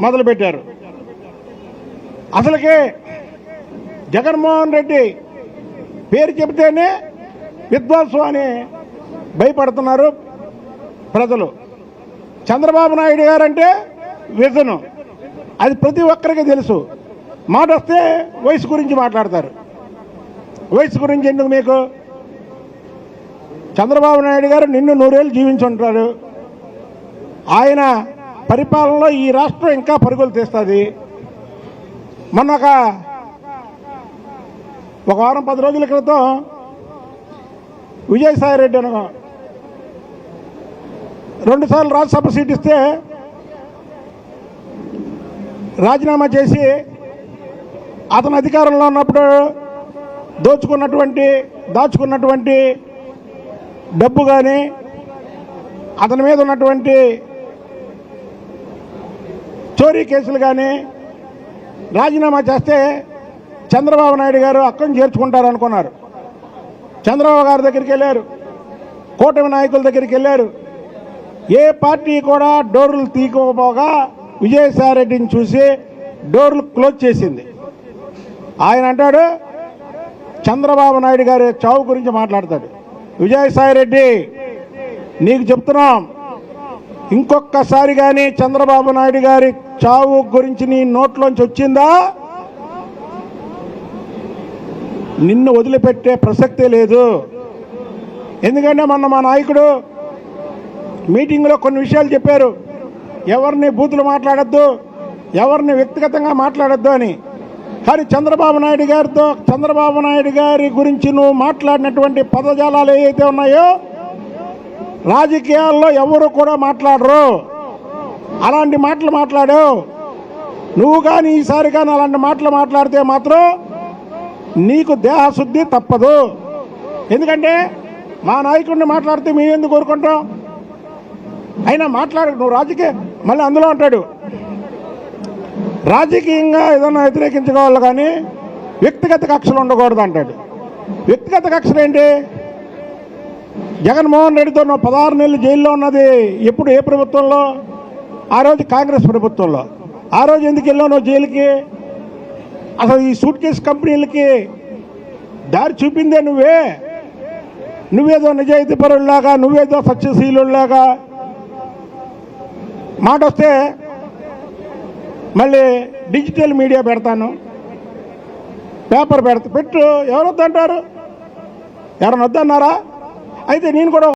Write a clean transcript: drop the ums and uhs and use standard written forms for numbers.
మొదలుపెట్టారు. అసలుకే జగన్మోహన్ రెడ్డి పేరు చెబితేనే విధ్వంసం అని భయపడుతున్నారు ప్రజలు. చంద్రబాబు నాయుడు గారంటే విజను, అది ప్రతి ఒక్కరికి తెలుసు. మాట వస్తే వయసు గురించి మాట్లాడతారు. వయసు గురించి ఎందుకు మీకు? చంద్రబాబు నాయుడు గారు నిన్ను 100 ఏళ్ళు జీవించి ఉంటారు. ఆయన పరిపాలనలో ఈ రాష్ట్రం ఇంకా పరుగులు తీస్తుంది. మొన్న ఒక వారం 10 రోజుల క్రితం విజయసాయి రెడ్డి అనగా 2 సార్లు రాజ్యసభ సీట్ ఇస్తే రాజీనామా చేసి అతను అధికారంలో ఉన్నప్పుడు దాచుకున్నటువంటి డబ్బు కానీ అతని మీద ఉన్నటువంటి చోరీ కేసులు కానీ రాజీనామా చేస్తే చంద్రబాబు నాయుడు గారు అక్కడిని చేర్చుకుంటారు అనుకున్నారు. చంద్రబాబు గారి దగ్గరికి వెళ్ళారు, కూటమి నాయకుల దగ్గరికి వెళ్ళారు. ఏ పార్టీ కూడా డోర్లు తీయకపోగా విజయసాయి రెడ్డిని చూసి డోర్లు క్లోజ్ చేసింది. ఆయన అంటాడు చంద్రబాబు నాయుడు గారి చావు గురించి మాట్లాడతాడు. విజయసాయి రెడ్డి నీకు చెప్తున్నాం, ఇంకొకసారి కానీ చంద్రబాబు నాయుడు గారి చావు గురించి నీ నోట్లోంచి వచ్చిందా నిన్ను వదిలిపెట్టే ప్రసక్తే లేదు. ఎందుకంటే మొన్న మా నాయకుడు మీటింగ్లో కొన్ని విషయాలు చెప్పారు. ఎవరిని బూతులు మాట్లాడద్దు, ఎవరిని వ్యక్తిగతంగా మాట్లాడద్దు అని. కానీ చంద్రబాబు నాయుడు గారి గురించి నువ్వు మాట్లాడినటువంటి పదజాలాలు ఏవైతే ఉన్నాయో రాజకీయాల్లో ఎవరు కూడా మాట్లాడరు. అలాంటి మాటలు మాట్లాడావు నువ్వు. కానీ ఈసారి కానీ అలాంటి మాటలు మాట్లాడితే మాత్రం నీకు దేహశుద్ధి తప్పదు. ఎందుకంటే మా నాయకుడిని మాట్లాడితే మేమెందుకు కోరుకుంటాం? అయినా నువ్వు మళ్ళీ అందులో అంటాడు రాజకీయంగా ఏదైనా వ్యతిరేకించుకోవాలి కానీ వ్యక్తిగత కక్షలు ఉండకూడదు అంటాడు. వ్యక్తిగత కక్షలు ఏంటి? జగన్మోహన్ రెడ్డితో 16 నెలలు జైల్లో ఉన్నది ఎప్పుడు? ఏ ప్రభుత్వంలో? ఆ రోజు కాంగ్రెస్ ప్రభుత్వంలో. ఆ రోజు ఎందుకు వెళ్ళావు నువ్వు జైలుకి? అసలు ఈ సూట్ కేసు కంపెనీలకి దారి చూపిందే నువ్వేదో నిజాయితీ పరుల్లాగా, నువ్వేదో సత్యశీలులాగా మాట వస్తే మళ్ళీ డిజిటల్ మీడియా పెడతాను, పేపర్ పెట్టు. ఎవరు వద్దంటారు? ఎవరైనా వద్దన్నారా? అయితే నేను కూడా